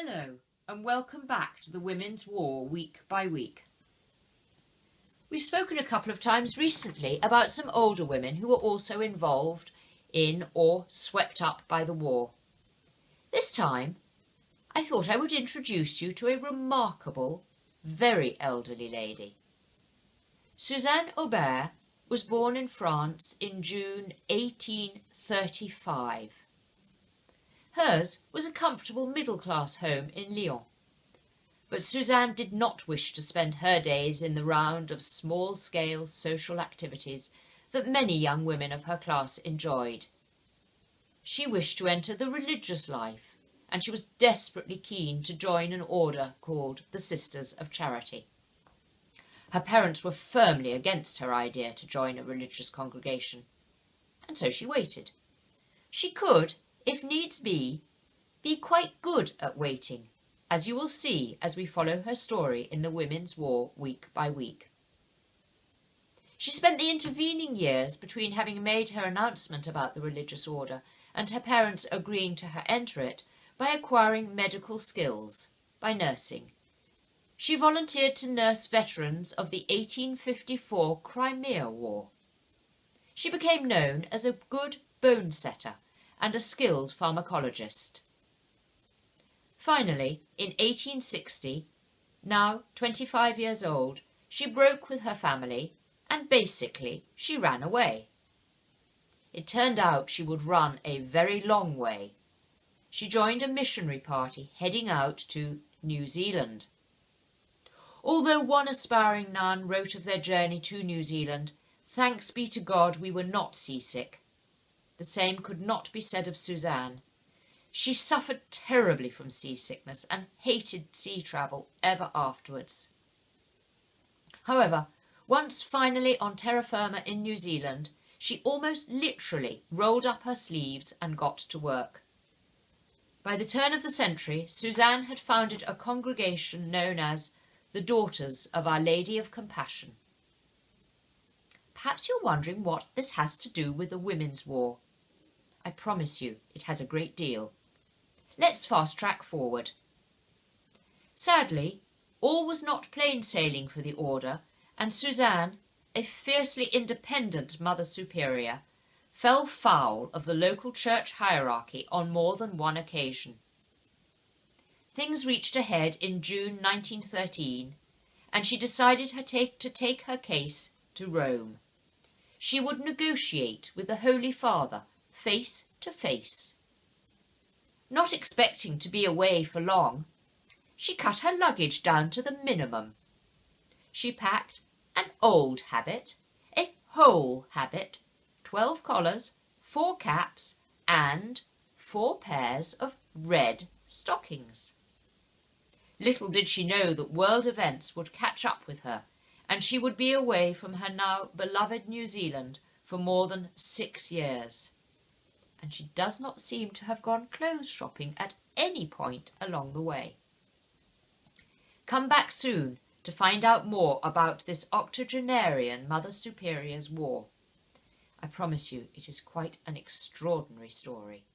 Hello and welcome back to the Women's War week by week. We've spoken a couple of times recently about some older women who were also involved in or swept up by the war. This time I thought I would introduce you to a remarkable, very elderly lady. Suzanne Aubert was born in France in June 1835. Hers was a comfortable middle-class home in Lyon. But Suzanne did not wish to spend her days in the round of small-scale social activities that many young women of her class enjoyed. She wished to enter the religious life, and she was desperately keen to join an order called the Sisters of Charity. Her parents were firmly against her idea to join a religious congregation, and so she waited. She could, if needs be quite good at waiting, as you will see as we follow her story in the Women's War week by week. She spent the intervening years between having made her announcement about the religious order and her parents agreeing to her enter it by acquiring medical skills, by nursing. She volunteered to nurse veterans of the 1854 Crimea War. She became known as a good bone setter and a skilled pharmacologist. Finally, in 1860, now 25 years old, she broke with her family and basically she ran away. It turned out she would run a very long way. She joined a missionary party heading out to New Zealand. Although one aspiring nun wrote of their journey to New Zealand, "Thanks be to God we were not seasick," the same could not be said of Suzanne. She suffered terribly from seasickness and hated sea travel ever afterwards. However, once finally on terra firma in New Zealand, she almost literally rolled up her sleeves and got to work. By the turn of the century, Suzanne had founded a congregation known as the Daughters of Our Lady of Compassion. Perhaps you're wondering what this has to do with the Women's War. I promise you it has a great deal. Let's fast track forward. Sadly, all was not plain sailing for the order, and Suzanne, a fiercely independent Mother Superior, fell foul of the local church hierarchy on more than one occasion. Things reached a head in June 1913, and she decided to take her case to Rome. She would negotiate with the Holy Father face to face. Not expecting to be away for long, she cut her luggage down to the minimum. She packed an old habit, a whole habit, 12 collars, 4 caps, and 4 pairs of red stockings. Little did she know that world events would catch up with her, and she would be away from her now beloved New Zealand for more than 6 years. And she does not seem to have gone clothes shopping at any point along the way. Come back soon to find out more about this octogenarian Mother Superior's war. I promise you it is quite an extraordinary story.